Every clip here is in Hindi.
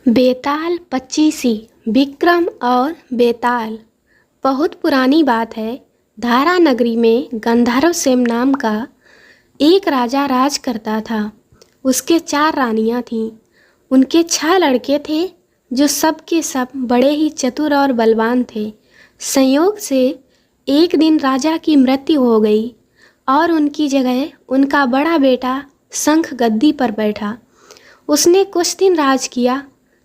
बेताल पच्चीसी। विक्रम और बेताल। बहुत पुरानी बात है। धारा नगरी में गंधर्व सेन नाम का एक राजा राज करता था। उसके 4 रानियां थीं। उनके 6 लड़के थे जो सब के सब बड़े ही चतुर और बलवान थे। संयोग से एक दिन राजा की मृत्यु हो गई और उनकी जगह उनका बड़ा बेटा शंख गद्दी पर बैठा। उसने कुछ दिन राज किया,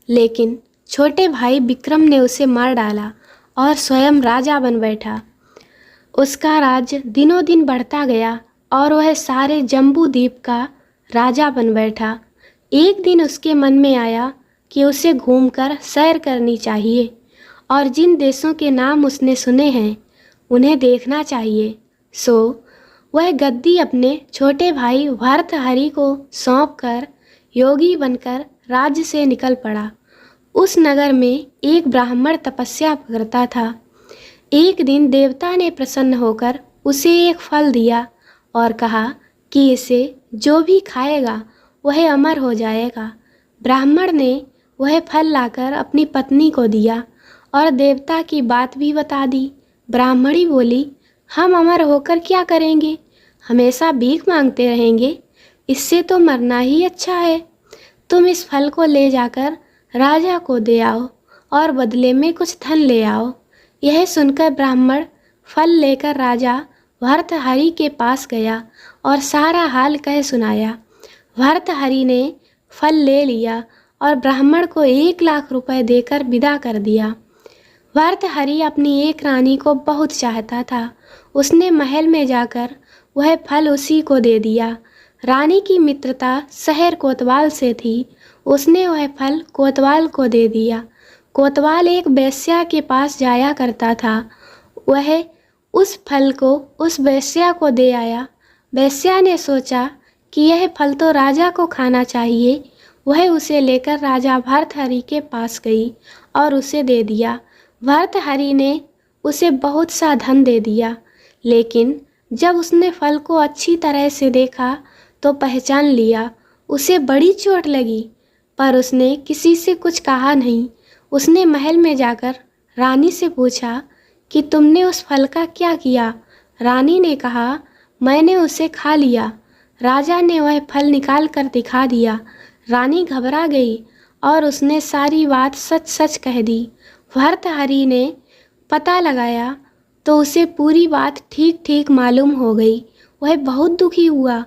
लेकिन छोटे भाई विक्रम ने उसे मार डाला और स्वयं राजा बन बैठा। उसका राज्य दिनों दिन बढ़ता गया और वह सारे जम्बू द्वीप का राजा बन बैठा। एक दिन उसके मन में आया कि उसे घूमकर सैर करनी चाहिए और जिन देशों के नाम उसने सुने हैं उन्हें देखना चाहिए। सो वह गद्दी अपने छोटे भाई भर्तृहरि को सौंपकर योगी बनकर राज्य से निकल पड़ा। उस नगर में एक ब्राह्मण तपस्या करता था। एक दिन देवता ने प्रसन्न होकर उसे एक फल दिया और कहा कि इसे जो भी खाएगा वह अमर हो जाएगा। ब्राह्मण ने वह फल लाकर अपनी पत्नी को दिया और देवता की बात भी बता दी। ब्राह्मणी बोली, हम अमर होकर क्या करेंगे? हमेशा भीख मांगते रहेंगे, इससे तो मरना ही अच्छा है। तुम इस फल को ले जाकर राजा को दे आओ और बदले में कुछ धन ले आओ। यह सुनकर ब्राह्मण फल लेकर राजा भर्तृहरि के पास गया और सारा हाल कह सुनाया। भर्तृहरि ने फल ले लिया और ब्राह्मण को 1 लाख रुपए देकर विदा कर दिया। भर्तृहरि अपनी एक रानी को बहुत चाहता था। उसने महल में जाकर वह फल उसी को दे दिया। रानी की मित्रता शहर कोतवाल से थी। उसने वह फल कोतवाल को दे दिया। कोतवाल एक वेश्या के पास जाया करता था। वह उस फल को उस वेश्या को दे आया। वेश्या ने सोचा कि यह फल तो राजा को खाना चाहिए। वह उसे लेकर राजा भर्तृहरि के पास गई और उसे दे दिया। भर्तृहरि ने उसे बहुत सा धन दे दिया, लेकिन जब उसने फल को अच्छी तरह से देखा तो पहचान लिया। उसे बड़ी चोट लगी, पर उसने किसी से कुछ कहा नहीं। उसने महल में जाकर रानी से पूछा कि तुमने उस फल का क्या किया? रानी ने कहा, मैंने उसे खा लिया। राजा ने वह फल निकाल कर दिखा दिया। रानी घबरा गई और उसने सारी बात सच सच कह दी। भर्तृहरि ने पता लगाया तो उसे पूरी बात ठीक ठीक मालूम हो गई। वह बहुत दुखी हुआ।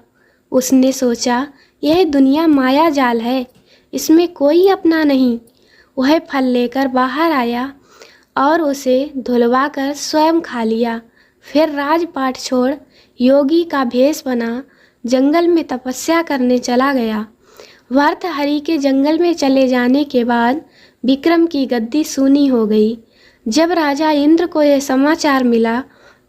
उसने सोचा, यह दुनिया माया जाल है, इसमें कोई अपना नहीं। वह फल लेकर बाहर आया और उसे धुलवाकर स्वयं खा लिया। फिर राजपाट छोड़ योगी का भेष बना जंगल में तपस्या करने चला गया। भर्तृहरि के जंगल में चले जाने के बाद विक्रम की गद्दी सूनी हो गई। जब राजा इंद्र को यह समाचार मिला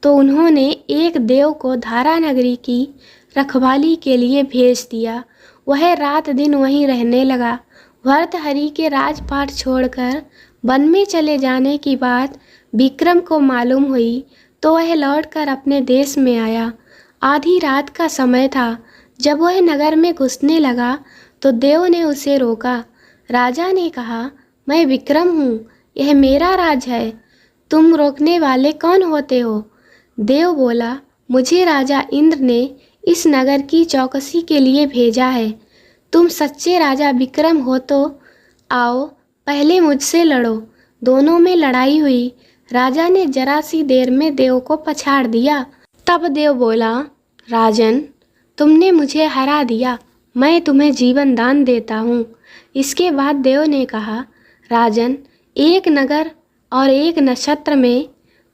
तो उन्होंने एक देव को धारा नगरी की रखवाली के लिए भेज दिया। वह रात दिन वहीं रहने लगा। भर्तृहरि के राजपाट छोड़कर वन में चले जाने की बात विक्रम को मालूम हुई तो वह लौटकर अपने देश में आया। आधी रात का समय था। जब वह नगर में घुसने लगा तो देव ने उसे रोका। राजा ने कहा, मैं विक्रम हूँ, यह मेरा राज है, तुम रोकने वाले कौन होते हो? देव बोला, मुझे राजा इंद्र ने इस नगर की चौकसी के लिए भेजा है। तुम सच्चे राजा विक्रम हो तो आओ, पहले मुझसे लड़ो। दोनों में लड़ाई हुई। राजा ने जरा सी देर में देव को पछाड़ दिया। तब देव बोला, राजन, तुमने मुझे हरा दिया, मैं तुम्हें जीवन दान देता हूँ। इसके बाद देव ने कहा, राजन, एक नगर और एक नक्षत्र में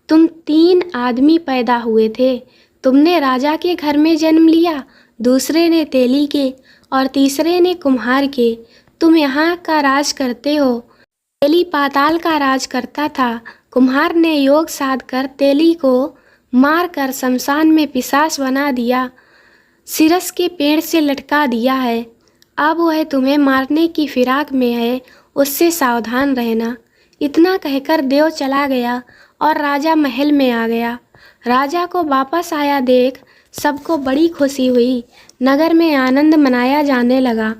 तुम 3 आदमी पैदा हुए थे। तुमने राजा के घर में जन्म लिया, दूसरे ने तेली के और तीसरे ने कुम्हार के। तुम यहाँ का राज करते हो। तेली पाताल का राज करता था। कुम्हार ने योग साध कर तेली को मार कर शमशान में पिशाच बना दिया, सिरस के पेड़ से लटका दिया है। अब वह तुम्हें मारने की फिराक में है, उससे सावधान रहना। इतना कहकर देव चला गया और राजा महल में आ गया। राजा को वापस आया देख सबको बड़ी खुशी हुई। नगर में आनंद मनाया जाने लगा।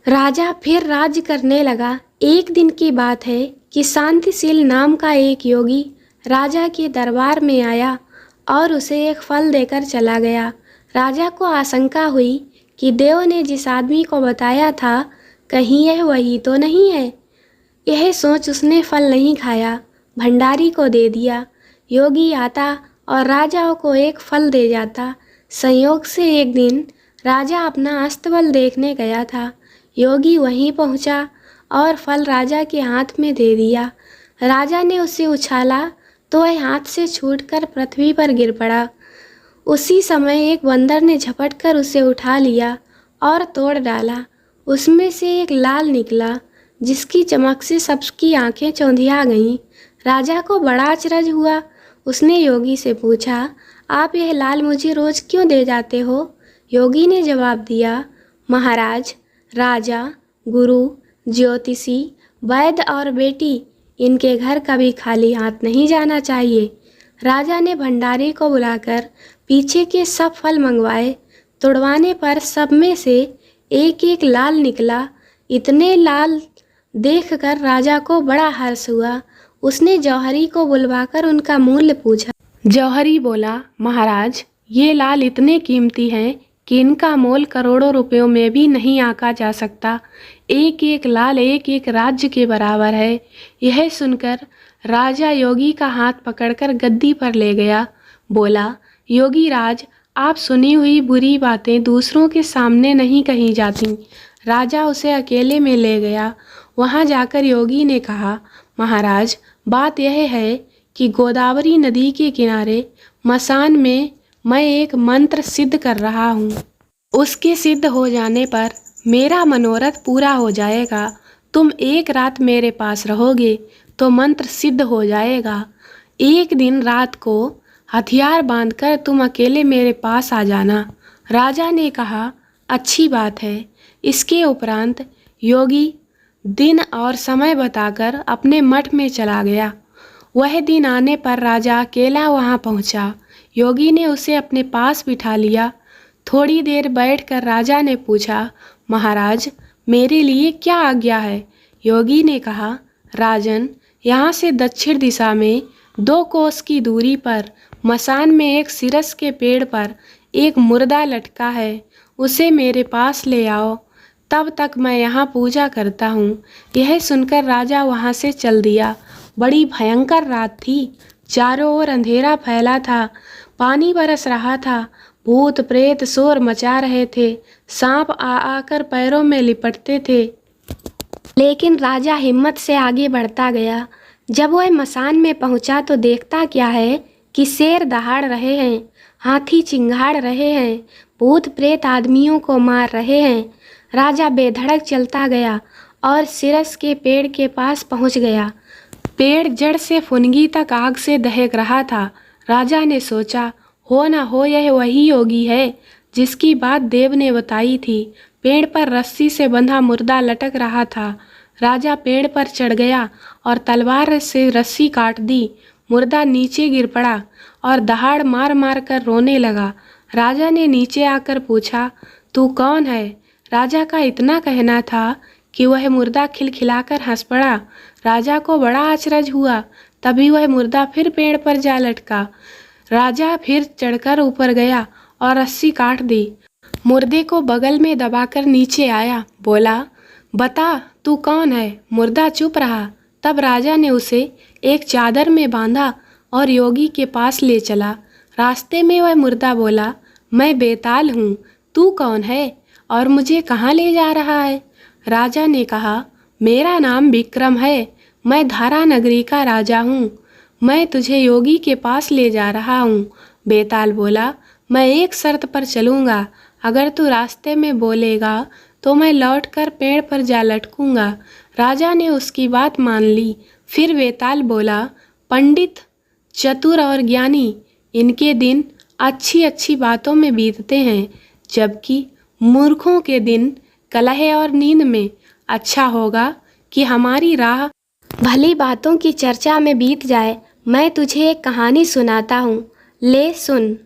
राजा फिर राज्य करने लगा। एक दिन की बात है कि शांतिशील नाम का एक योगी राजा के दरबार में आया और उसे एक फल देकर चला गया। राजा को आशंका हुई कि देव ने जिस आदमी को बताया था कहीं यह वही तो नहीं है। यह सोच उसने फल नहीं खाया, भंडारी को दे दिया। योगी आता और राजा को एक फल दे जाता। संयोग से एक दिन राजा अपना अस्तबल देखने गया था। योगी वहीं पहुंचा और फल राजा के हाथ में दे दिया। राजा ने उसे उछाला तो वह हाथ से छूटकर पृथ्वी पर गिर पड़ा। उसी समय एक बंदर ने झपटकर उसे उठा लिया और तोड़ डाला। उसमें से एक लाल निकला जिसकी चमक से सबकी आंखें चौंधिया गईं। राजा को बड़ा अचरज हुआ। उसने योगी से पूछा, आप यह लाल मुझे रोज क्यों दे जाते हो? योगी ने जवाब दिया, महाराज, राजा, गुरु, ज्योतिषी, वैद्य और बेटी, इनके घर कभी खाली हाथ नहीं जाना चाहिए। राजा ने भंडारी को बुलाकर पीछे के सब फल मंगवाए। तुड़वाने पर सब में से एक एक लाल निकला। इतने लाल देखकर राजा को बड़ा हर्ष हुआ। उसने जौहरी को बुलवाकर उनका मूल्य पूछा। जौहरी बोला, महाराज, ये लाल इतने कीमती हैं कि इनका मोल करोड़ों रुपयों में भी नहीं आंका जा सकता। एक एक लाल एक एक राज्य के बराबर है। यह सुनकर राजा योगी का हाथ पकड़कर गद्दी पर ले गया। बोला, योगी राज, आप सुनी हुई बुरी बातें दूसरों के सामने नहीं कही जाती। राजा उसे अकेले में ले गया। वहां जाकर योगी ने कहा, महाराज, बात यह है कि गोदावरी नदी के किनारे मसान में मैं एक मंत्र सिद्ध कर रहा हूँ। उसके सिद्ध हो जाने पर मेरा मनोरथ पूरा हो जाएगा। तुम एक रात मेरे पास रहोगे तो मंत्र सिद्ध हो जाएगा। एक दिन रात को हथियार बांधकर तुम अकेले मेरे पास आ जाना। राजा ने कहा, अच्छी बात है। इसके उपरांत योगी दिन और समय बताकर अपने मठ में चला गया। वह दिन आने पर राजा अकेला वहां पहुंचा। योगी ने उसे अपने पास बिठा लिया। थोड़ी देर बैठकर राजा ने पूछा, महाराज, मेरे लिए क्या आज्ञा है? योगी ने कहा, राजन, यहाँ से दक्षिण दिशा में 2 कोस की दूरी पर मसान में एक सिरस के पेड़ पर एक मुर्दा लटका है। उसे मेरे पास ले आओ, तब तक मैं यहाँ पूजा करता हूँ। यह सुनकर राजा वहाँ से चल दिया। बड़ी भयंकर रात थी। चारों ओर अंधेरा फैला था। पानी बरस रहा था। भूत प्रेत शोर मचा रहे थे। सांप आ आकर पैरों में लिपटते थे। लेकिन राजा हिम्मत से आगे बढ़ता गया। जब वह मसान में पहुंचा तो देखता क्या है कि शेर दहाड़ रहे हैं, हाथी चिंगाड़ रहे हैं, भूत प्रेत आदमियों को मार रहे हैं। राजा बेधड़क चलता गया और सिरस के पेड़ के पास पहुंच गया। पेड़ जड़ से फुनगी तक आग से दहक रहा था। राजा ने सोचा, हो ना हो यह वही योगी है जिसकी बात देव ने बताई थी। पेड़ पर रस्सी से बंधा मुर्दा लटक रहा था। राजा पेड़ पर चढ़ गया और तलवार से रस्सी काट दी। मुर्दा नीचे गिर पड़ा और दहाड़ मार मार कर रोने लगा। राजा ने नीचे आकर पूछा, तू कौन है? राजा का इतना कहना था कि वह मुर्दा खिलखिलाकर हंस पड़ा। राजा को बड़ा अचरज हुआ। तभी वह मुर्दा फिर पेड़ पर जा लटका। राजा फिर चढ़कर ऊपर गया और रस्सी काट दी। मुर्दे को बगल में दबाकर नीचे आया। बोला, बता, तू कौन है? मुर्दा चुप रहा। तब राजा ने उसे एक चादर में बांधा और योगी के पास ले चला। रास्ते में वह मुर्दा बोला, मैं बेताल हूँ, तू कौन है और मुझे कहाँ ले जा रहा है? राजा ने कहा, मेरा नाम विक्रम है, मैं धारा नगरी का राजा हूँ। मैं तुझे योगी के पास ले जा रहा हूँ। बेताल बोला, मैं एक शर्त पर चलूँगा। अगर तू रास्ते में बोलेगा तो मैं लौटकर पेड़ पर जा लटकूंगा। राजा ने उसकी बात मान ली। फिर बेताल बोला, पंडित, चतुर और ज्ञानी, इनके दिन अच्छी अच्छी बातों में बीतते हैं, जबकि मूर्खों के दिन कलह और नींद में। अच्छा होगा कि हमारी राह भली बातों की चर्चा में बीत जाए। मैं तुझे एक कहानी सुनाता हूँ, ले सुन।